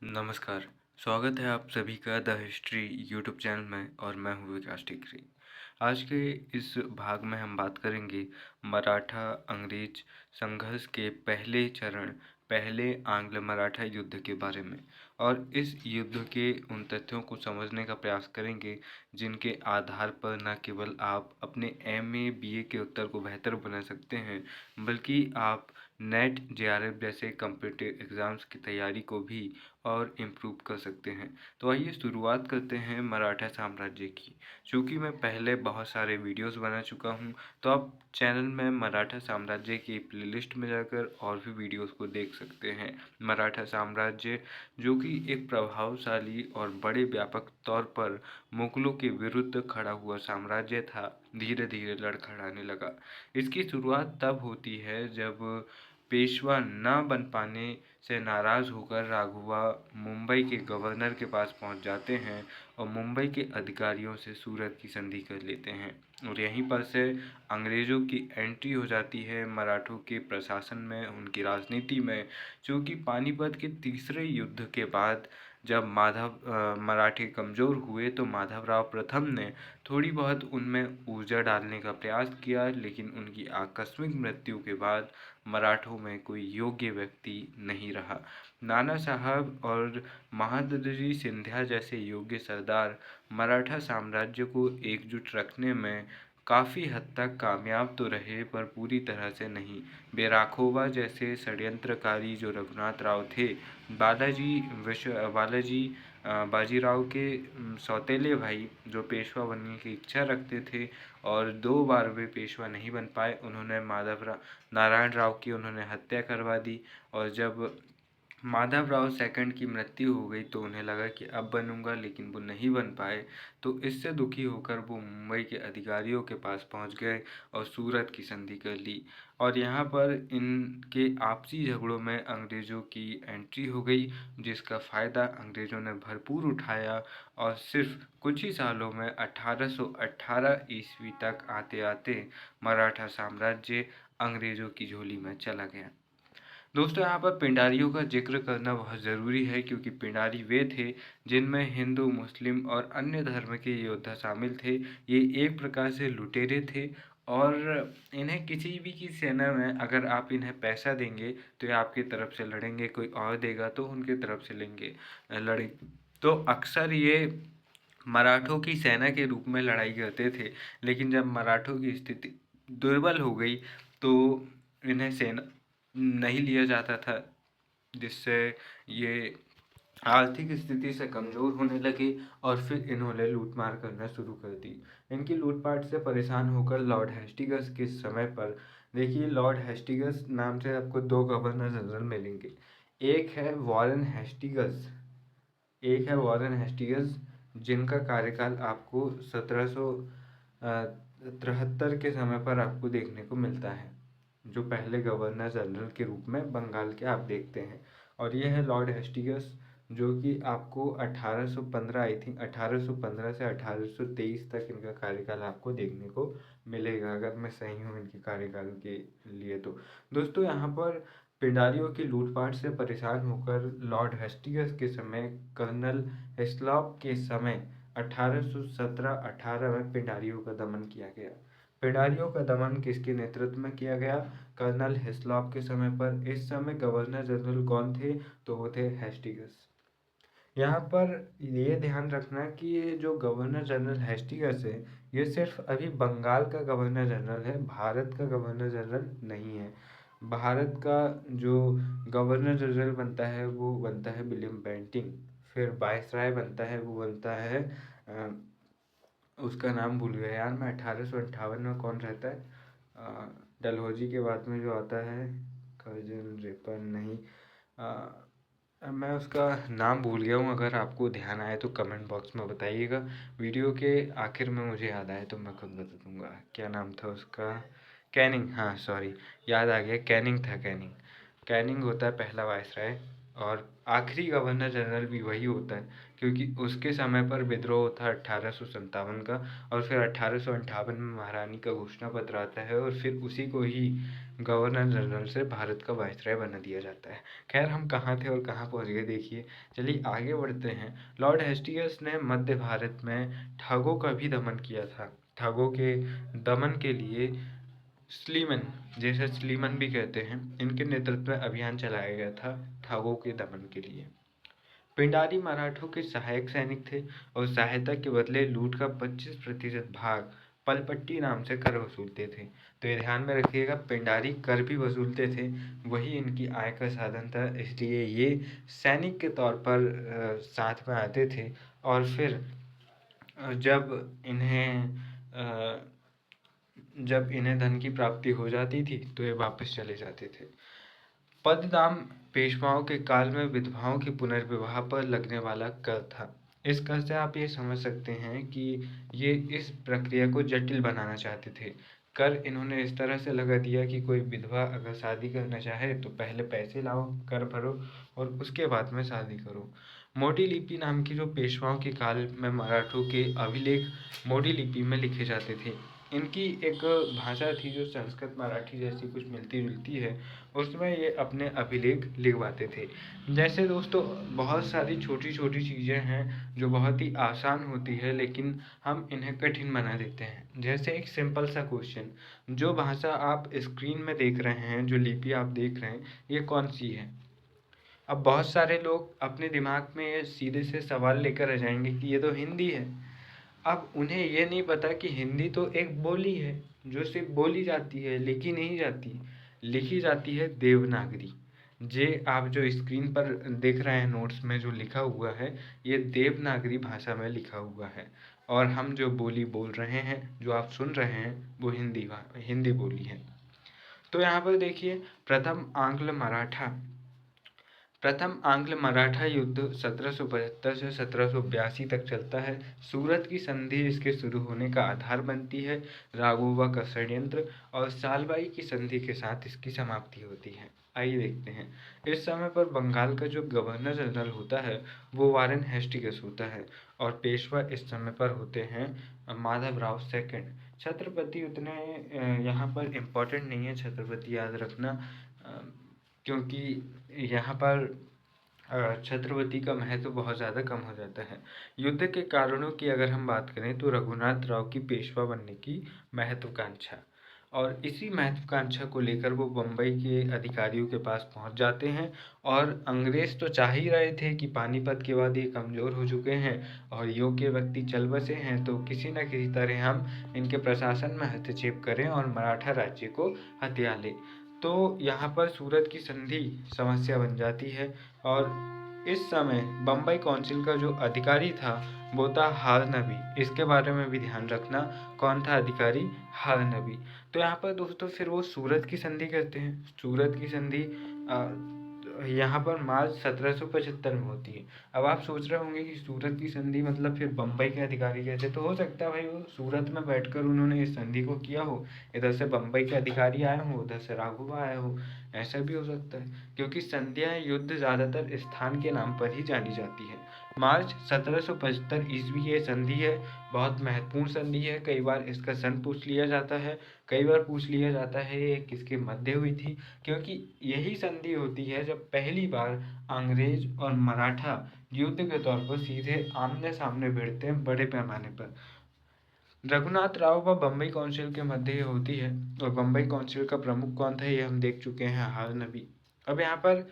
नमस्कार, स्वागत है आप सभी का द हिस्ट्री यूट्यूब चैनल में और मैं हूँ विकास टिकरी। आज के इस भाग में हम बात करेंगे मराठा अंग्रेज संघर्ष के पहले चरण, पहले आंग्ल मराठा युद्ध के बारे में और इस युद्ध के उन तथ्यों को समझने का प्रयास करेंगे जिनके आधार पर न केवल आप अपने एमए, बीए के उत्तर को बेहतर बना सकते हैं, बल्कि आप नेट, जेआरएफ जैसे कॉम्पिटिटिव एग्ज़ाम्स की तैयारी को भी और इम्प्रूव कर सकते हैं। तो आइए शुरुआत करते हैं मराठा साम्राज्य की। चूँकि मैं पहले बहुत सारे वीडियोस बना चुका हूँ, तो आप चैनल में मराठा साम्राज्य की प्लेलिस्ट में जाकर और भी वीडियोस को देख सकते हैं। मराठा साम्राज्य जो कि एक प्रभावशाली और बड़े व्यापक तौर पर मुगलों के विरुद्ध खड़ा हुआ साम्राज्य था, धीरे धीरे लड़खड़ाने लगा। इसकी शुरुआत तब होती है जब पेशवा न बन पाने से नाराज़ होकर राघवा मुंबई के गवर्नर के पास पहुंच जाते हैं और मुंबई के अधिकारियों से सूरत की संधि कर लेते हैं और यहीं पर से अंग्रेज़ों की एंट्री हो जाती है मराठों के प्रशासन में, उनकी राजनीति में। चूँकि पानीपत के तीसरे युद्ध के बाद जब मराठे कमज़ोर हुए तो माधवराव प्रथम ने थोड़ी बहुत उनमें ऊर्जा डालने का प्रयास किया, लेकिन उनकी आकस्मिक मृत्यु के बाद मराठों में कोई योग्य व्यक्ति नहीं रहा। नाना साहब और महादजी सिंधिया जैसे योग्य सरदार मराठा साम्राज्य को एकजुट रखने में काफ़ी हद तक कामयाब तो रहे, पर पूरी तरह से नहीं। बेराखोबा जैसे षड्यंत्रकारी जो रघुनाथ राव थे, बालाजी बाजीराव के सौतेले भाई, जो पेशवा बनने की इच्छा रखते थे और 2 बार वे पेशवा नहीं बन पाए, उन्होंने नारायण राव की उन्होंने हत्या करवा दी। और जब माधवराव सेकंड की मृत्यु हो गई तो उन्हें लगा कि अब बनूंगा, लेकिन वो नहीं बन पाए। तो इससे दुखी होकर वो मुंबई के अधिकारियों के पास पहुंच गए और सूरत की संधि कर ली। और यहाँ पर इनके आपसी झगड़ों में अंग्रेज़ों की एंट्री हो गई, जिसका फ़ायदा अंग्रेज़ों ने भरपूर उठाया और सिर्फ कुछ ही सालों में 1818 ईस्वी तक आते आते मराठा साम्राज्य अंग्रेज़ों की झोली में चला गया। दोस्तों, यहाँ पर पिंडारियों का जिक्र करना बहुत ज़रूरी है, क्योंकि पिंडारी वे थे जिनमें हिंदू, मुस्लिम और अन्य धर्म के योद्धा शामिल थे। ये एक प्रकार से लुटेरे थे और इन्हें किसी भी की सेना में अगर आप इन्हें पैसा देंगे तो ये आपकी तरफ से लड़ेंगे, कोई और देगा तो उनकी तरफ से लड़ेंगे। तो अक्सर ये मराठों की सेना के रूप में लड़ाई करते थे, लेकिन जब मराठों की स्थिति दुर्बल हो गई तो इन्हें सेना नहीं लिया जाता था, जिससे ये आर्थिक स्थिति से कमज़ोर होने लगे और फिर इन्होंने लूटमार करना शुरू कर दी। इनकी लूटपाट से परेशान होकर लॉर्ड हेस्टिंग्स के समय पर, देखिए लॉर्ड हेस्टिंग्स नाम से आपको 2 गवर्नर जनरल मिलेंगे। एक है वॉरेन हेस्टिंग्स, एक है वॉरेन हेस्टिंग्स जिनका कार्यकाल आपको 1773 के समय पर आपको देखने को मिलता है, जो पहले गवर्नर जनरल के रूप में बंगाल के आप देखते हैं। और ये है लॉर्ड हेस्टिंग्स, जो कि आपको 1815 आई थिंक 1815 से 1823 तक इनका कार्यकाल आपको देखने को मिलेगा, अगर मैं सही हूँ इनके कार्यकाल के लिए। तो दोस्तों, यहाँ पर पिंडारियों की लूटपाट से परेशान होकर लॉर्ड हेस्टिंग्स के समय, कर्नल हिस्लॉप के समय 1817-18 में पिंडारियों का दमन किया गया। पिंडारियों का दमन किसके नेतृत्व में किया गया? कर्नल हिस्लॉप के समय पर। इस समय गवर्नर जनरल कौन थे? तो वो थे हेस्टिंग्स। यहाँ पर ये ध्यान रखना कि ये जो गवर्नर जनरल हेस्टिंग्स है, ये सिर्फ अभी बंगाल का गवर्नर जनरल है, भारत का गवर्नर जनरल नहीं है। भारत का जो गवर्नर जनरल बनता है वो बनता है विलियम बेंटिंक। फिर वायसराय बनता है, वो बनता है उसका नाम भूल गया यार मैं, 1858 में कौन रहता है डलहौजी के बाद में जो आता है, कर्जन रेपर नहीं, मैं उसका नाम भूल गया हूँ। अगर आपको ध्यान आए तो कमेंट बॉक्स में बताइएगा। वीडियो के आखिर में मुझे याद आए तो मैं खुद बता दूंगा क्या नाम था उसका। कैनिंग, हाँ सॉरी, याद आ गया, कैनिंग था। कैनिंग होता है पहला वायसराय और आखिरी गवर्नर जनरल भी वही होता है, क्योंकि उसके समय पर विद्रोह था 1857 का, और फिर 1858 में महारानी का घोषणा पत्र आता है, और फिर उसी को ही गवर्नर जनरल से भारत का वाइसराय बना दिया जाता है। खैर, हम कहाँ थे और कहाँ पहुँच गए देखिए। चलिए आगे बढ़ते हैं। लॉर्ड हेस्टिंग्स ने मध्य भारत में ठगों का भी दमन किया था। ठगों के दमन के लिए स्लीमन, जैसे स्लीमन भी कहते हैं, इनके नेतृत्व में अभियान चलाया गया था ठगों के दमन के लिए। पिंडारी मराठों के सहायक सैनिक थे और सहायता के बदले लूट का 25% भाग पलपट्टी नाम से कर वसूलते थे। तो ये ध्यान में रखिएगा, पिंडारी कर भी वसूलते थे, वही इनकी आय का साधन था, इसलिए ये सैनिक के तौर पर साथ में आते थे, और फिर जब इन्हें धन की प्राप्ति हो जाती थी तो ये वापस चले जाते थे। पदनाम पेशवाओं के काल में विधवाओं के पुनर्विवाह पर लगने वाला कर था। इस कर से आप ये समझ सकते हैं कि ये इस प्रक्रिया को जटिल बनाना चाहते थे। कर इन्होंने इस तरह से लगा दिया कि कोई विधवा अगर शादी करना चाहे तो पहले पैसे लाओ, कर भरो, और उसके बाद में शादी करो। मोडी लिपि नाम की जो पेशवाओं के काल में मराठों के अभिलेख मोडी लिपि में लिखे जाते थे। इनकी एक भाषा थी जो संस्कृत मराठी जैसी कुछ मिलती जुलती है, उसमें ये अपने अभिलेख लिखवाते थे। जैसे दोस्तों, बहुत सारी छोटी छोटी चीज़ें हैं जो बहुत ही आसान होती है, लेकिन हम इन्हें कठिन बना देते हैं। जैसे एक सिंपल सा क्वेश्चन, जो भाषा आप स्क्रीन में देख रहे हैं, जो लिपि आप देख रहे हैं, ये कौन सी है? अब बहुत सारे लोग अपने दिमाग में ये सीधे से सवाल लेकर आ जाएंगे कि ये तो हिंदी है। अब उन्हें ये नहीं पता कि हिंदी तो एक बोली है जो सिर्फ बोली जाती है, लिखी नहीं जाती। लिखी जाती है देवनागरी। जे आप जो स्क्रीन पर देख रहे हैं नोट्स में जो लिखा हुआ है, ये देवनागरी भाषा में लिखा हुआ है, और हम जो बोली बोल रहे हैं, जो आप सुन रहे हैं, वो हिंदी बोली है। तो यहाँ पर देखिए, प्रथम आंग्ल मराठा युद्ध 1775 से 1782 तक चलता है। सूरत की संधि इसके शुरू होने का आधार बनती है। राघोबा का षड्यंत्र और सालबाई की संधि के साथ इसकी समाप्ति होती है। आइए देखते हैं। इस समय पर बंगाल का जो गवर्नर जनरल होता है वो वारेन हेस्टिंग्स होता है, और पेशवा इस समय पर होते हैं माधवराव सेकंड। छत्रपति उतने यहाँ पर इम्पोर्टेंट नहीं है, छत्रपति याद रखना, क्योंकि यहाँ पर छत्रपति का महत्व बहुत ज़्यादा कम हो जाता है। युद्ध के कारणों की अगर हम बात करें तो रघुनाथ राव की पेशवा बनने की महत्वाकांक्षा, और इसी महत्वाकांक्षा को लेकर वो बम्बई के अधिकारियों के पास पहुंच जाते हैं। और अंग्रेज तो चाह ही रहे थे कि पानीपत के बाद ये कमज़ोर हो चुके हैं और योग्य व्यक्ति चल बसे हैं, तो किसी न किसी तरह हम इनके प्रशासन में हस्तक्षेप करें और मराठा राज्य को हथिया लें। तो यहाँ पर सूरत की संधि समस्या बन जाती है, और इस समय बम्बई काउंसिल का जो अधिकारी था वो था हाल नबी। इसके बारे में भी ध्यान रखना, कौन था अधिकारी? हाल नबी। तो यहाँ पर दोस्तों फिर वो सूरत की संधि करते हैं। सूरत की संधि यहाँ पर मार्च 1775 में होती है। अब आप सोच रहे होंगे कि सूरत की संधि मतलब फिर बम्बई के अधिकारी कैसे? तो हो सकता है भाई वो सूरत में बैठकर उन्होंने इस संधि को किया हो, इधर से बम्बई के अधिकारी आए हों, उधर से राघोबा आए हो, ऐसा भी हो सकता है, क्योंकि संधियाँ युद्ध ज़्यादातर स्थान के नाम पर ही जानी जाती है। मार्च 1775 ईस्वी ये संधि है, बहुत महत्वपूर्ण संधि है। कई बार इसका सन पूछ लिया जाता है, कई बार पूछ लिया जाता है ये किसके मध्य हुई थी, क्योंकि यही संधि होती है जब पहली बार अंग्रेज और मराठा युद्ध के तौर पर सीधे आमने सामने भिड़ते हैं बड़े पैमाने पर। रघुनाथ राव व बम्बई काउंसिल के मध्य ये होती है, और बम्बई काउंसिल का प्रमुख कौन था ये हम देख चुके हैं, हाल नबी। अब यहाँ पर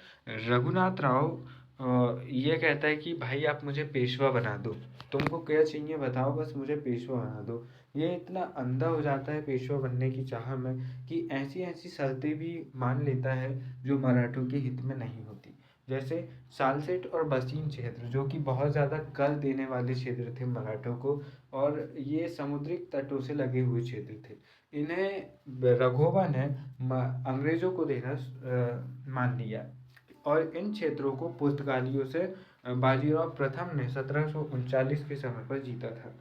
रघुनाथ राव ये कहता है कि भाई आप मुझे पेशवा बना दो, तुमको क्या चाहिए बताओ, बस मुझे पेशवा बना दो। ये इतना अंधा हो जाता है पेशवा बनने की चाह में कि ऐसी ऐसी शर्तें भी मान लेता है जो मराठों के हित में नहीं होती। जैसे सालसेट और बसीन क्षेत्र, जो कि बहुत ज़्यादा कर देने वाले क्षेत्र थे मराठों को, और ये समुद्रिक तटों से लगे हुए क्षेत्र थे। इन्हें रघोबा ने अंग्रेजों को देना मान लिया, और इन क्षेत्रों को पुर्तगालियों से बाजीराव प्रथम ने 1739 के समय पर जीता था।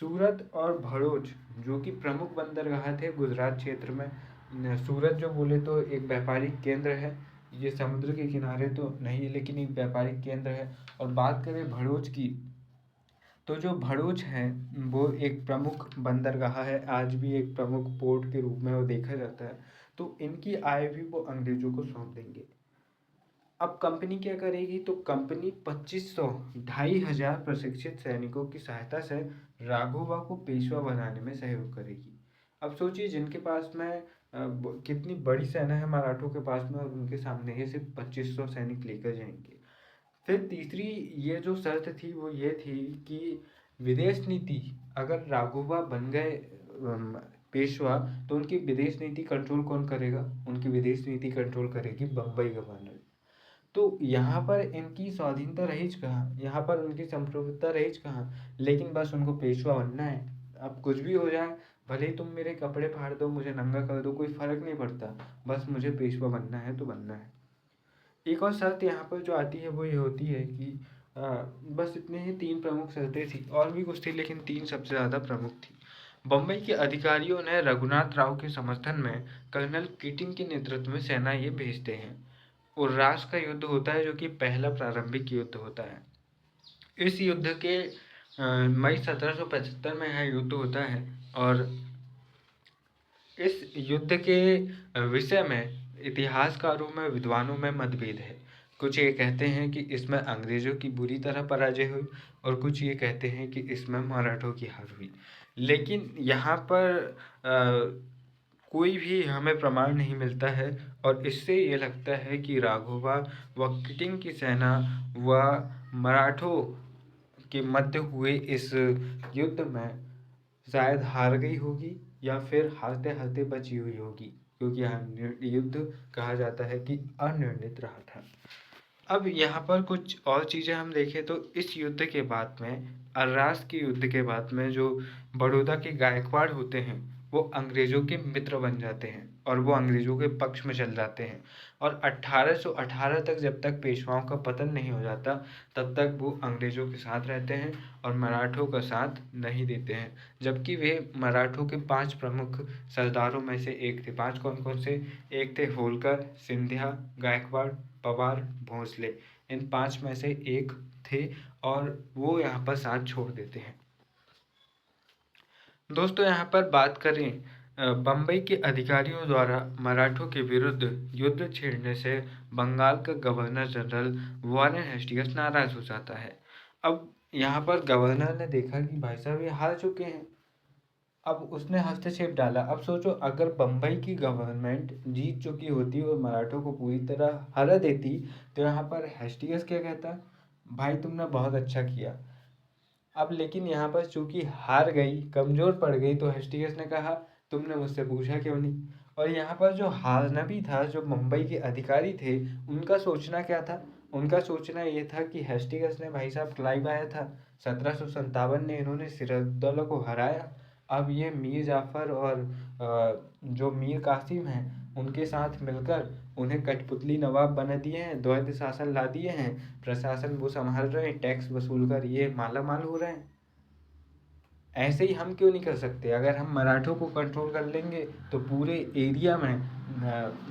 सूरत और भरूच जो कि प्रमुख बंदरगाह थे गुजरात क्षेत्र में, सूरत जो बोले तो एक व्यापारिक केंद्र है, ये समुद्र के किनारे तो नहीं है लेकिन एक व्यापारिक केंद्र है। और बात करें भरूच की, तो जो भरूच है वो एक प्रमुख बंदरगाह है, आज भी एक प्रमुख पोर्ट के रूप में वो देखा जाता है। तो इनकी आय भी वो अंग्रेजों को सौंप देंगे। अब कंपनी क्या करेगी, तो कंपनी 2500 2500 प्रशिक्षित सैनिकों की सहायता से राघोबा को पेशवा बनाने में सहयोग करेगी। अब सोचिए जिनके पास में कितनी बड़ी सेना है मराठों के पास में, और उनके सामने ये सिर्फ 2500 सैनिक लेकर जाएंगे। फिर तीसरी ये जो शर्त थी वो ये थी कि विदेश नीति, अगर राघोबा बन गए पेशवा, तो उनकी विदेश नीति कंट्रोल कौन करेगा, उनकी विदेश नीति कंट्रोल करेगी बम्बई गवर्नर। तो यहाँ पर इनकी स्वाधीनता रहीज कहाँ, यहाँ पर उनकी संप्रभुता रहीज कहाँ, लेकिन बस उनको पेशवा बनना है। अब कुछ भी हो जाए, भले ही तुम मेरे कपड़े फाड़ दो, मुझे नंगा कर दो, कोई फर्क नहीं पड़ता, बस मुझे पेशवा बनना है तो बनना है। एक और शर्त यहाँ पर जो आती है वो ये होती है कि बस इतने ही 3 प्रमुख शर्तें थी, और भी कुछ थी लेकिन 3 सबसे ज़्यादा प्रमुख थी। बम्बई के अधिकारियों ने रघुनाथ राव के समर्थन में कर्नल कीटिंग के नेतृत्व में सेना ये भेजते हैं। उर्रास का युद्ध होता है जो कि पहला प्रारंभिक युद्ध होता है। इस युद्ध के मई 1775 में यह युद्ध होता है। और इस युद्ध के विषय में इतिहासकारों में, विद्वानों में मतभेद है। कुछ ये कहते हैं कि इसमें अंग्रेजों की बुरी तरह पराजय हुई, और कुछ ये कहते हैं कि इसमें मराठों की हार हुई। लेकिन यहाँ पर कोई भी हमें प्रमाण नहीं मिलता है, और इससे ये लगता है कि राघोबा व किटिंग की सेना व मराठों के मध्य हुए इस युद्ध में शायद हार गई होगी, या फिर हारते हारते बची हुई होगी, क्योंकि यह युद्ध कहा जाता है कि अनिर्णित रहा था। अब यहाँ पर कुछ और चीज़ें हम देखें तो इस युद्ध के बाद में, अर्रास के युद्ध के बाद में, जो बड़ौदा के गायकवाड़ होते हैं वो अंग्रेज़ों के मित्र बन जाते हैं, और वो अंग्रेज़ों के पक्ष में चल जाते हैं। और 1818 तक, जब तक पेशवाओं का पतन नहीं हो जाता, तब तक वो अंग्रेज़ों के साथ रहते हैं और मराठों का साथ नहीं देते हैं। जबकि वे मराठों के 5 प्रमुख सरदारों में से एक थे। 5 कौन कौन से? एक थे होलकर, सिंधिया, गायकवाड़, पवार, भोंसले। इन 5 में से एक थे, और वो यहाँ पर साथ छोड़ देते हैं। दोस्तों यहाँ पर बात करें बम्बई के अधिकारियों द्वारा मराठों के विरुद्ध युद्ध छेड़ने से बंगाल का गवर्नर जनरल वॉरेन हेस्टिंग्स नाराज हो जाता है। अब यहाँ पर गवर्नर ने देखा कि भाई साहब ये हार चुके हैं, अब उसने हस्तक्षेप डाला। अब सोचो, अगर बम्बई की गवर्नमेंट जीत चुकी होती और मराठों को पूरी तरह हरा देती, तो यहाँ पर हेस्टिंग्स क्या कहता, भाई तुमने बहुत अच्छा किया। अब लेकिन यहाँ पर चूंकि हार गई, कमज़ोर पड़ गई, तो हेस्टिंग्स ने कहा तुमने मुझसे पूछा क्यों नहीं। और यहाँ पर जो हारना भी था, जो मुंबई के अधिकारी थे, उनका सोचना क्या था, उनका सोचना ये था कि हेस्टिंग्स ने, भाई साहब क्लाइव आया था 1757 ने, इन्होंने सिराजुद्दौला को हराया। अब ये मीर जाफ़र और जो मीर कासिम हैं उनके साथ मिलकर उन्हें कठपुतली नवाब बना दिए हैं, द्वैध शासन ला दिए हैं, प्रशासन वो संभाल रहे हैं, टैक्स वसूल कर ये माला माल हो रहे हैं। ऐसे ही हम क्यों नहीं कर सकते? अगर हम मराठों को कंट्रोल कर लेंगे तो पूरे एरिया में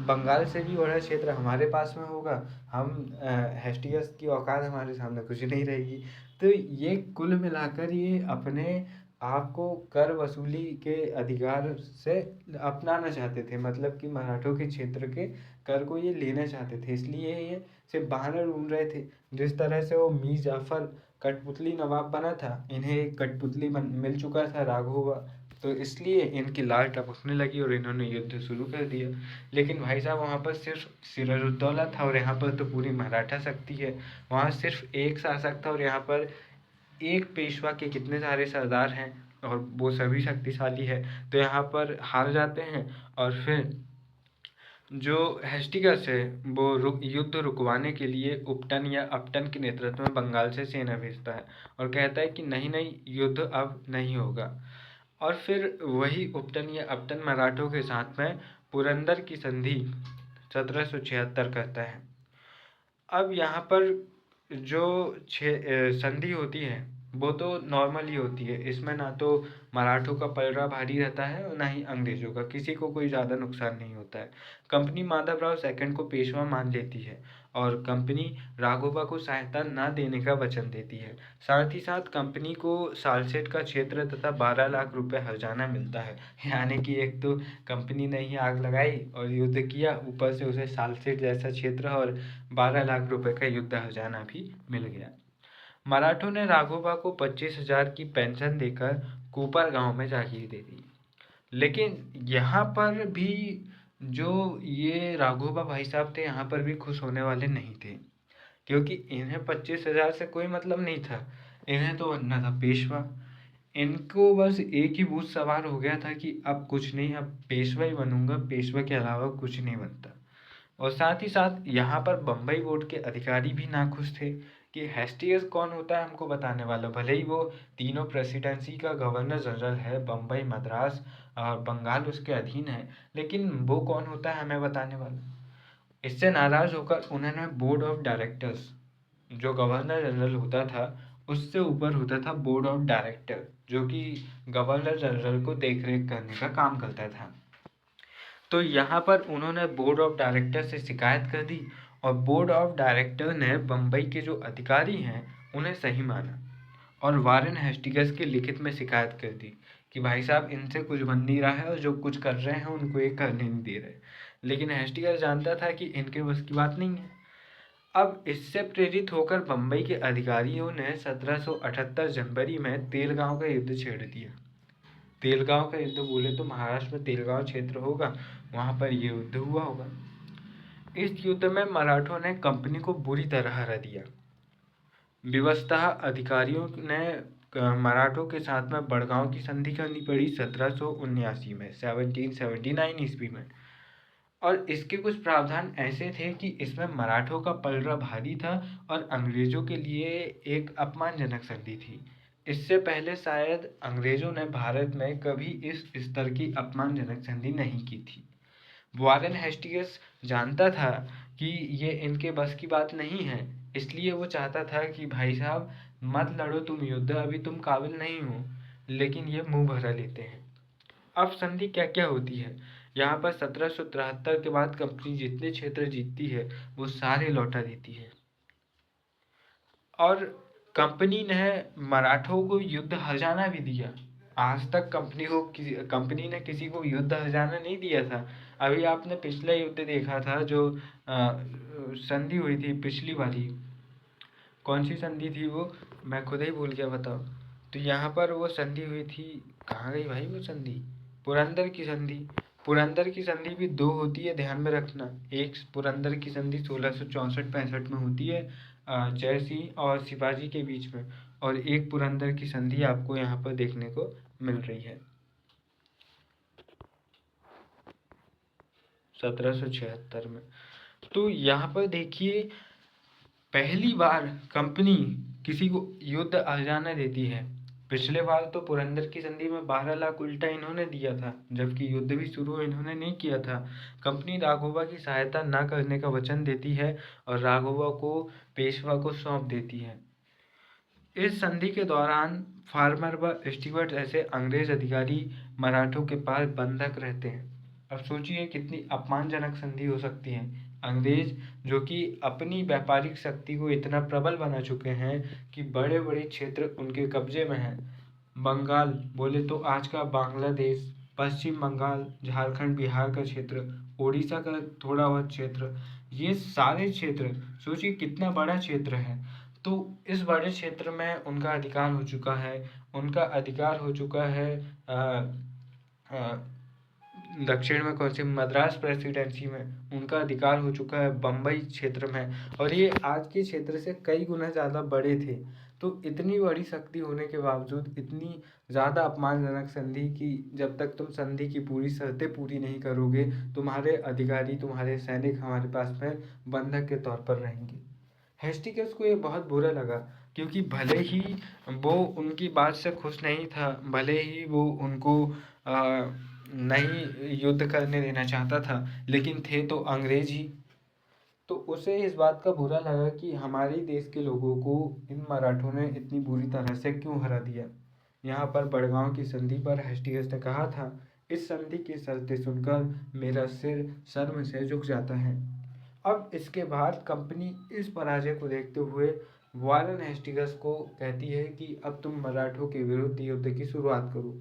बंगाल से भी बड़ा क्षेत्र हमारे पास में होगा। हम हेस्टिंग्स की औकात हमारे सामने कुछ नहीं रहेगी। तो ये कुल मिलाकर ये अपने आप को कर वसूली के अधिकार से अपनाना चाहते थे, मतलब कि मराठों के क्षेत्र के कर को ये लेना चाहते थे, इसलिए ये सिर्फ बहाना ढूंढ रहे थे। जिस तरह से वो मीर जाफ़र कठपुतली नवाब बना था, इन्हें एक कठपुतली मिल चुका था राघोबा, तो इसलिए इनकी लाल टपकने लगी और इन्होंने युद्ध शुरू कर दिया। लेकिन भाई साहब वहाँ पर सिर्फ सिराजुद्दौला था, और यहाँ पर तो पूरी मराठा शक्ति है। वहाँ सिर्फ एक शासक था, और यहाँ पर एक पेशवा के कितने सारे सरदार हैं, और वो सभी शक्तिशाली है। तो यहाँ पर हार जाते हैं, और फिर जो हेस्टिंग्स है वो युद्ध रुकवाने के लिए उपटन या अपटन के नेतृत्व में बंगाल से सेना भेजता है, और कहता है कि नहीं नहीं, युद्ध अब नहीं होगा। और फिर वही उपटन या अपटन मराठों के साथ में पुरंदर की संधि 1776 करता है। अब यहाँ पर जो संधि होती है वो तो नॉर्मल ही होती है। इसमें ना तो मराठों का पलड़ा भारी रहता है और ना ही अंग्रेज़ों का, किसी को कोई ज़्यादा नुकसान नहीं होता है। कंपनी माधवराव सेकंड को पेशवा मान लेती है और कंपनी राघोबा को सहायता न देने का वचन देती है। साथ ही साथ कंपनी को सालसेट का क्षेत्र तथा 12 लाख रुपए हर्जाना मिलता है। यानी कि एक तो कंपनी ने ही आग लगाई और युद्ध किया, ऊपर से उसे सालसेट जैसा क्षेत्र और 12 लाख रुपए का युद्ध हर्जाना भी मिल गया। मराठों ने राघोबा को 25,000 की पेंशन देकर कोपर गांव में जागीर दे दी। लेकिन यहाँ पर भी जो ये राघोबा भाई साहब थे, यहाँ पर भी खुश होने वाले नहीं थे, क्योंकि इन्हें 25,000 से कोई मतलब नहीं था। इन्हें तो बनना था पेशवा। इनको बस एक ही भूत सवार हो गया था कि अब कुछ नहीं, अब पेशवा ही बनूंगा, पेशवा के अलावा कुछ नहीं बनता। और साथ ही साथ यहाँ पर बम्बई बोर्ड के अधिकारी भी नाखुश थे कि हेस्टियस कौन होता है हमको बताने वाला। भले ही वो तीनों प्रेसिडेंसी का गवर्नर जनरल है, बम्बई, मद्रास और बंगाल उसके अधीन है, लेकिन वो कौन होता है हमें बताने वाला। इससे नाराज होकर उन्होंने बोर्ड ऑफ डायरेक्टर्स, जो गवर्नर जनरल होता था उससे ऊपर होता था बोर्ड ऑफ डायरेक्टर, जो कि गवर्नर जनरल को देखरेख करने का काम करता था। तो यहाँ पर उन्होंने बोर्ड ऑफ डायरेक्टर से शिकायत कर दी और बोर्ड ऑफ डायरेक्टर ने बम्बई के जो अधिकारी हैं उन्हें सही माना और वारेन हेस्टिगस के लिखित में शिकायत कर दी कि भाई साहब इनसे कुछ बन नहीं रहा है और जो कुछ कर रहे हैं उनको ये करने नहीं दे रहे। लेकिन हेस्टिगस जानता था कि इनके बस की बात नहीं है। अब इससे प्रेरित होकर बम्बई के अधिकारियों ने 1778 जनवरी में तेलगांव का युद्ध छेड़ दिया। तेलगांव का युद्ध बोले तो महाराष्ट्र में तेलगांव क्षेत्र होगा, वहां पर ये युद्ध हुआ होगा। इस युद्ध में मराठों ने कंपनी को बुरी तरह हरा दिया। विवशतः अधिकारियों ने मराठों के साथ में बड़गांव की संधि करनी पड़ी 1779 में, 1779 ईस्वी में। और इसके कुछ प्रावधान ऐसे थे कि इसमें मराठों का पलड़ा भारी था और अंग्रेजों के लिए एक अपमानजनक संधि थी। इससे पहले शायद अंग्रेजों ने भारत में कभी इस स्तर की अपमानजनक संधि नहीं की थी। वारेन हेस्टिंग्स जानता था कि ये इनके बस की बात नहीं है, इसलिए वो चाहता था कि भाई साहब मत लड़ो तुम युद्ध, अभी तुम काबिल नहीं हो, लेकिन ये मुंह भरा लेते हैं। अब संधि क्या क्या होती है। यहाँ पर 1773 के बाद कंपनी जितने क्षेत्र जीतती है वो सारे लौटा देती है। और कंपनी ने मराठों को युद्ध हर्जाना भी दिया। आज तक कंपनी ने किसी को युद्ध हर्जाना नहीं दिया था। अभी आपने पिछला युद्ध देखा था जो संधि हुई थी पिछली वाली, कौन सी संधि थी वो, मैं खुद ही भूल गया, बताओ। तो यहाँ पर वो संधि हुई थी, कहाँ गई भाई वो संधि, पुरंदर की संधि। पुरंदर की संधि भी दो होती है, ध्यान में रखना। एक पुरंदर की संधि 1664-65 में होती है जय सिंह और शिवाजी के बीच में, और एक पुरंदर की संधि आपको यहाँ पर देखने को मिल रही है 1776 में। तो यहाँ पर देखिए, पहली बार कंपनी किसी को युद्ध हर्जाना देती है। पिछले बार तो पुरंदर की संधि में 12 लाख उल्टा इन्होंने दिया था, जबकि युद्ध भी शुरू इन्होंने नहीं किया था। कंपनी राघोबा की सहायता न करने का वचन देती है और राघोबा को पेशवा को सौंप देती है। इस संधि के दौरान फार्मर व स्टीवर्ट ऐसे अंग्रेज अधिकारी मराठों के पास बंधक रहते हैं। अब सोचिए कितनी अपमानजनक संधि हो सकती है। अंग्रेज जो कि अपनी व्यापारिक शक्ति को इतना प्रबल बना चुके हैं कि बड़े बड़े क्षेत्र उनके कब्जे में हैं। बंगाल बोले तो आज का बांग्लादेश, पश्चिम बंगाल, झारखंड, बिहार का क्षेत्र, उड़ीसा का थोड़ा बहुत क्षेत्र, ये सारे क्षेत्र सोचिए कितना बड़ा क्षेत्र है। तो इस बड़े क्षेत्र में उनका अधिकार हो चुका है। उनका अधिकार हो चुका है दक्षिण में, कौन सी, मद्रास प्रेसिडेंसी में उनका अधिकार हो चुका है, बम्बई क्षेत्र में, और ये आज के क्षेत्र से कई गुना ज़्यादा बड़े थे। तो इतनी बड़ी शक्ति होने के बावजूद इतनी ज़्यादा अपमानजनक संधि की, जब तक तुम संधि की पूरी शर्तें पूरी नहीं करोगे, तुम्हारे अधिकारी, तुम्हारे सैनिक हमारे पास में बंधक के तौर पर रहेंगे। हेस्टिंग्स को ये बहुत बुरा लगा, क्योंकि भले ही वो उनकी बात से खुश नहीं था, भले ही वो उनको नहीं युद्ध करने देना चाहता था, लेकिन थे तो अंग्रेज ही। तो उसे इस बात का बुरा लगा कि हमारे देश के लोगों को इन मराठों ने इतनी बुरी तरह से क्यों हरा दिया। यहाँ पर बड़गांव की संधि पर हेस्टिंग्स ने कहा था, इस संधि की शर्तें सुनकर मेरा सिर शर्म से झुक जाता है। अब इसके बाद कंपनी इस पराजय को देखते हुए वारेन हेस्टिंग्स को कहती है कि अब तुम मराठों के विरुद्ध युद्ध की शुरुआत करो।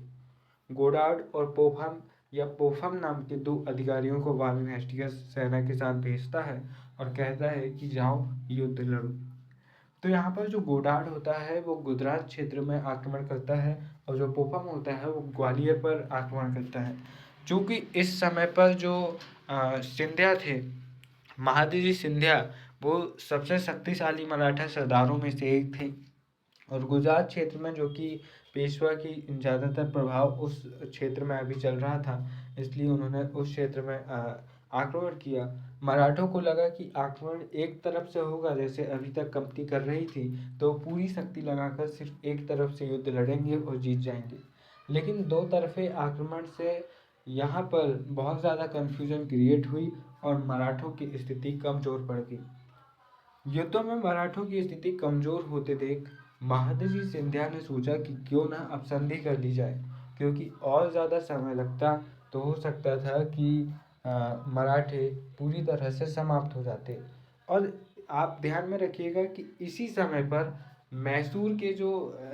गोडार्ड और पोफम नाम के दो अधिकारियों को वारेन हेस्टिंग्स सेना के साथ भेजता है और कहता है कि जाओ युद्ध लड़ो। तो यहाँ पर जो गोडार्ड होता है वो गुजरात क्षेत्र में आक्रमण करता है और जो पोफम होता है वो ग्वालियर पर आक्रमण करता है। चूँकि इस समय पर जो सिंधिया थे, महादजी सिंधिया, वो सबसे शक्तिशाली मराठा सरदारों में से एक थे और गुजरात क्षेत्र में जो कि पेशवा की ज़्यादातर प्रभाव उस क्षेत्र में अभी चल रहा था, इसलिए उन्होंने उस क्षेत्र में आक्रमण किया। मराठों को लगा कि आक्रमण एक तरफ से होगा, जैसे अभी तक कंपनी कर रही थी, तो पूरी शक्ति लगाकर सिर्फ एक तरफ से युद्ध लड़ेंगे और जीत जाएंगे। लेकिन दो तरफे आक्रमण से यहाँ पर बहुत ज़्यादा कन्फ्यूजन क्रिएट हुई और मराठों की स्थिति कमज़ोर पड़ गई। युद्धों में मराठों की स्थिति कमज़ोर होते देख महादजी सिंधिया ने सोचा कि क्यों ना अब संधि कर ली जाए, क्योंकि और ज़्यादा समय लगता तो हो सकता था कि मराठे पूरी तरह से समाप्त हो जाते। और आप ध्यान में रखिएगा कि इसी समय पर मैसूर के जो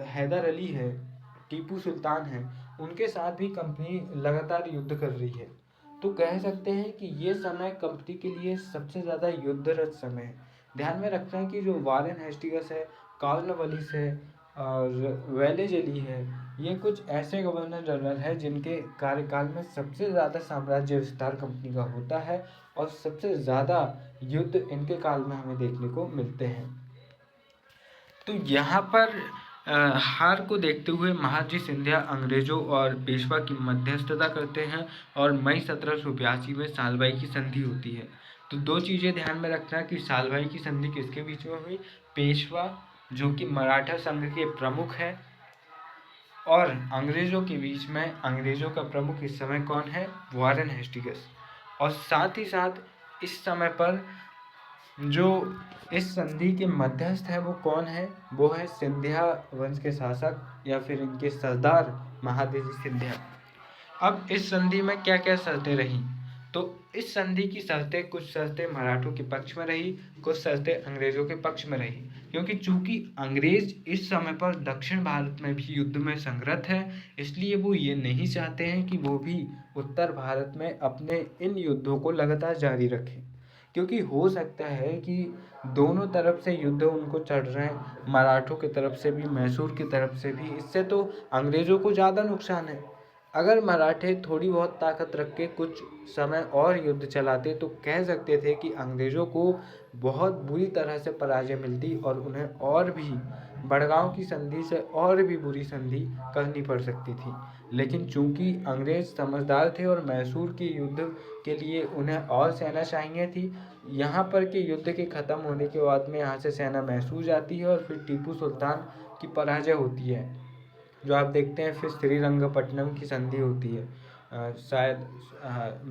हैदर अली है, टीपू सुल्तान है, उनके साथ भी कंपनी लगातार युद्ध कर रही है। तो कह सकते हैं कि ये समय कंपनी के लिए सबसे ज़्यादा युद्धरत समय है। ध्यान में रखना है कि जो वारेन हेस्टिंग्स है, कॉर्नवालिस है और वेलेज़ली है, ये कुछ ऐसे गवर्नर जनरल हैं जिनके कार्यकाल में सबसे ज़्यादा साम्राज्य विस्तार कंपनी का होता है और सबसे ज़्यादा युद्ध इनके काल में हमें देखने को मिलते हैं। तो यहाँ पर हार को देखते हुए महादजी सिंधिया अंग्रेजों और पेशवा की मध्यस्थता करते हैं और मई 1782 में सालबाई की संधि होती है। तो दो चीज़ें ध्यान में रखना कि सालबाई की संधि किसके बीच में हुई, पेशवा जो कि मराठा संघ के प्रमुख है, और अंग्रेज़ों के बीच में अंग्रेज़ों का प्रमुख इस समय कौन है, वारेन हेस्टिंग्स। और साथ ही साथ इस समय पर जो इस संधि के मध्यस्थ है वो कौन है, वो है सिंधिया वंश के शासक या फिर इनके सरदार महादजी सिंधिया। अब इस संधि में क्या क्या शर्तें रहीं, तो इस संधि की शर्तें, कुछ शर्तें मराठों के पक्ष में रही, कुछ शर्तें अंग्रेज़ों के पक्ष में रही, क्योंकि चूंकि अंग्रेज इस समय पर दक्षिण भारत में भी युद्ध में संग्रत है, इसलिए वो ये नहीं चाहते हैं कि वो भी उत्तर भारत में अपने इन युद्धों को लगातार जारी रखें, क्योंकि हो सकता है कि दोनों तरफ से युद्ध उनको चढ़ रहे हैं, मराठों की तरफ से भी, मैसूर की तरफ से भी। इससे तो अंग्रेज़ों को ज़्यादा नुकसान है। अगर मराठे थोड़ी बहुत ताकत रख के कुछ समय और युद्ध चलाते तो कह सकते थे कि अंग्रेज़ों को बहुत बुरी तरह से पराजय मिलती और उन्हें और भी बड़गांव की संधि से और भी बुरी संधि करनी पड़ सकती थी। लेकिन चूंकि अंग्रेज़ समझदार थे और मैसूर के युद्ध के लिए उन्हें और सेना चाहिए थी, यहाँ पर के युद्ध के ख़त्म होने के बाद में यहाँ से सेना मैसूर जाती है और फिर टीपू सुल्तान की पराजय होती है, जो आप देखते हैं फिर श्रीरंगपट्टनम की संधि होती है शायद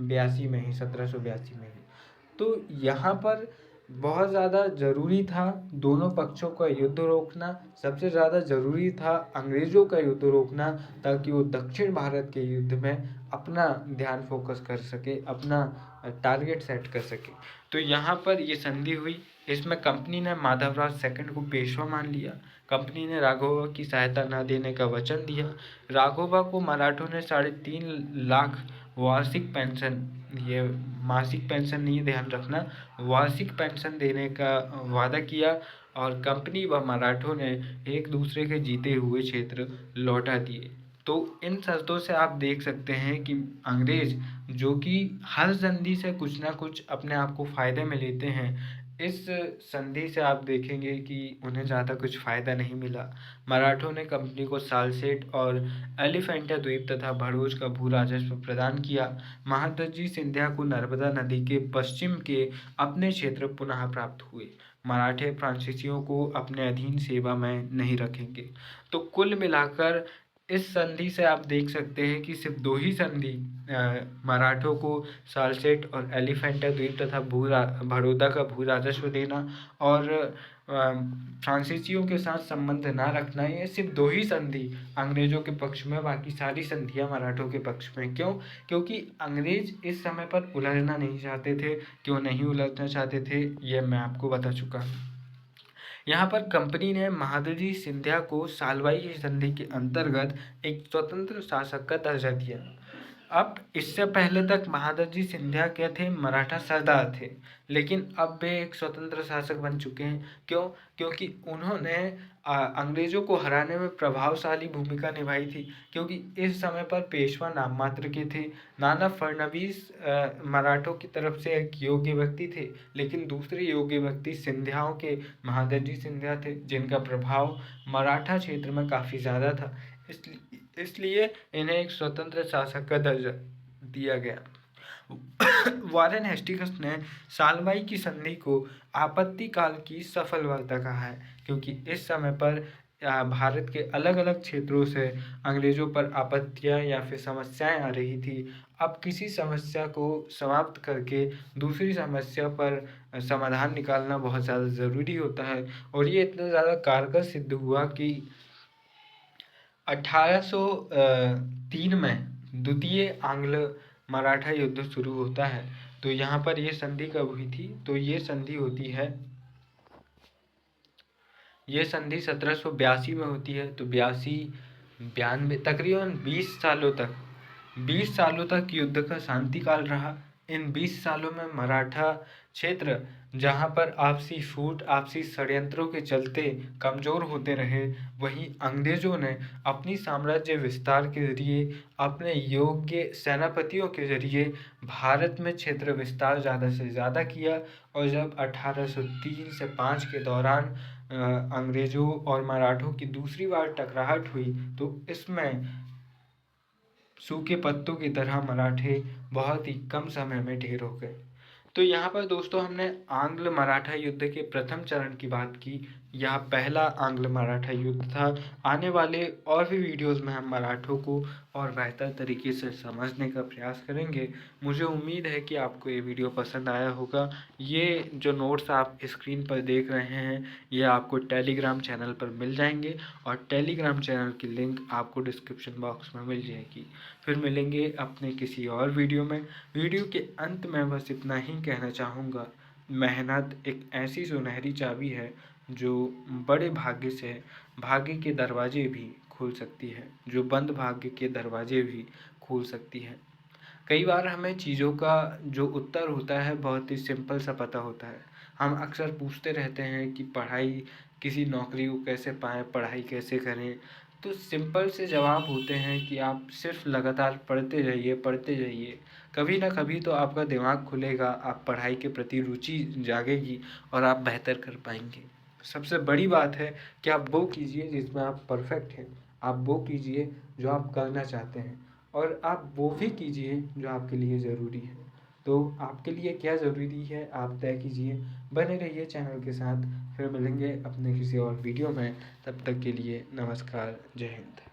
82 में ही, 1782 में ही। तो यहाँ पर बहुत ज़्यादा ज़रूरी था दोनों पक्षों का युद्ध रोकना, सबसे ज़्यादा ज़रूरी था अंग्रेज़ों का युद्ध रोकना, ताकि वो दक्षिण भारत के युद्ध में अपना ध्यान फोकस कर सके, अपना टारगेट सेट कर सके। तो यहाँ पर ये संधि हुई, इसमें कंपनी ने माधवराव सेकंड को पेशवा मान लिया, कंपनी ने राघोबा की सहायता न देने का वचन दिया। राघोबा को मराठों ने 3.5 लाख वार्षिक पेंशन, ये मासिक पेंशन नहीं है, ध्यान रखना, वार्षिक पेंशन देने का वादा किया और कंपनी व मराठों ने एक दूसरे के जीते हुए क्षेत्र लौटा दिए। तो इन शर्तों से आप देख सकते हैं कि अंग्रेज जो कि हर संधि से कुछ ना कुछ अपने आप को फ़ायदे में लेते हैं, इस संधि से आप देखेंगे कि उन्हें ज़्यादा कुछ फ़ायदा नहीं मिला। मराठों ने कंपनी को सालसेट और एलिफेंटा द्वीप तथा भड़ोज का भू राजस्व प्रदान किया। महादजी सिंधिया को नर्मदा नदी के पश्चिम के अपने क्षेत्र पुनः प्राप्त हुए। मराठे फ्रांसीसियों को अपने अधीन सेवा में नहीं रखेंगे। तो कुल मिलाकर इस संधि से आप देख सकते हैं कि सिर्फ 2 ही संधि मराठों को सालसेट और एलिफेंटा द्वीप तथा बड़ौदा का भू राजस्व देना और फ्रांसीसियों के साथ संबंध ना रखना, ये सिर्फ 2 ही संधि अंग्रेजों के पक्ष में, बाकी सारी संधियां मराठों के पक्ष में। क्यों? क्योंकि अंग्रेज इस समय पर उलझना नहीं चाहते थे। क्यों नहीं उलझना चाहते थे, ये मैं आपको बता चुका हूँ। यहाँ पर कंपनी ने महादजी सिंधिया को सालवाई की संधि के अंतर्गत एक स्वतंत्र शासक का दर्जा दिया। अब इससे पहले तक महादजी सिंधिया क्या थे? मराठा सरदार थे, लेकिन अब वे एक स्वतंत्र शासक बन चुके हैं। क्यों? क्योंकि उन्होंने अंग्रेजों को हराने में प्रभावशाली भूमिका निभाई थी। क्योंकि इस समय पर पेशवा नाम मात्र के थे। नाना फडणवीस मराठों की तरफ से एक योग्य व्यक्ति थे, लेकिन दूसरे योग्य व्यक्ति सिंधियाओं के महादजी सिंधिया थे, जिनका प्रभाव मराठा क्षेत्र में काफ़ी ज़्यादा था। इसलिए इन्हें एक स्वतंत्र शासक का दर्जा दिया गया। वारेन हेस्टिंग्स ने सालवाई की संधि को आपत्ति काल की सफल वार्ता कहा है, क्योंकि इस समय पर भारत के अलग अलग क्षेत्रों से अंग्रेजों पर आपत्तियां या फिर समस्याएं आ रही थी। अब किसी समस्या को समाप्त करके दूसरी समस्या पर समाधान निकालना बहुत ज़्यादा ज़रूरी होता है, और ये इतना ज़्यादा कारगर सिद्ध हुआ कि 1803 में द्वितीय आंग्ल मराठा युद्ध शुरू होता है। तो यहाँ पर ये संधि कब हुई थी? तो ये संधि होती है, ये संधि 1782 में होती है। तो 92 तकरीबन 20 सालों तक युद्ध का शांति काल रहा। इन 20 सालों में मराठा क्षेत्र, जहाँ पर आपसी फूट, आपसी षड्यंत्रों के चलते कमज़ोर होते रहे, वहीं अंग्रेज़ों ने अपनी साम्राज्य विस्तार के जरिए, अपने योग्य सेनापतियों के जरिए भारत में क्षेत्र विस्तार ज़्यादा से ज़्यादा किया। और जब 1803 से 5 के दौरान अंग्रेज़ों और मराठों की दूसरी बार टकराहट हुई, तो इसमें सूखे पत्तों की तरह मराठे बहुत ही कम समय में ढेर हो गए। तो यहाँ पर दोस्तों हमने आंग्ल मराठा युद्ध के प्रथम चरण की बात की। यह पहला आंग्ल मराठा युद्ध था। आने वाले और भी वीडियोस में हम मराठों को और बेहतर तरीके से समझने का प्रयास करेंगे। मुझे उम्मीद है कि आपको ये वीडियो पसंद आया होगा। ये जो नोट्स आप स्क्रीन पर देख रहे हैं, ये आपको टेलीग्राम चैनल पर मिल जाएंगे, और टेलीग्राम चैनल की लिंक आपको डिस्क्रिप्शन बॉक्स में मिल जाएगी। फिर मिलेंगे अपने किसी और वीडियो में। वीडियो के अंत में बस इतना ही कहना चाहूँगा, मेहनत एक ऐसी सुनहरी चाबी है जो बड़े भाग्य से भाग्य के दरवाजे भी खोल सकती है, जो बंद भाग्य के दरवाजे भी खोल सकती है। कई बार हमें चीज़ों का जो उत्तर होता है बहुत ही सिंपल सा पता होता है। हम अक्सर पूछते रहते हैं कि पढ़ाई, किसी नौकरी को कैसे पाएँ, पढ़ाई कैसे करें? तो सिंपल से जवाब होते हैं कि आप सिर्फ लगातार पढ़ते जाइए। कभी ना कभी तो आपका दिमाग खुलेगा, आप पढ़ाई के प्रति रुचि जागेगी और आप बेहतर कर पाएंगे। सबसे बड़ी बात है कि आप वो कीजिए जिसमें आप परफेक्ट हैं, आप वो कीजिए जो आप करना चाहते हैं, और आप वो भी कीजिए जो आपके लिए ज़रूरी है। तो आपके लिए क्या ज़रूरी है आप तय कीजिए। बने रहिए चैनल के साथ। फिर मिलेंगे अपने किसी और वीडियो में। तब तक के लिए नमस्कार, जय हिंद।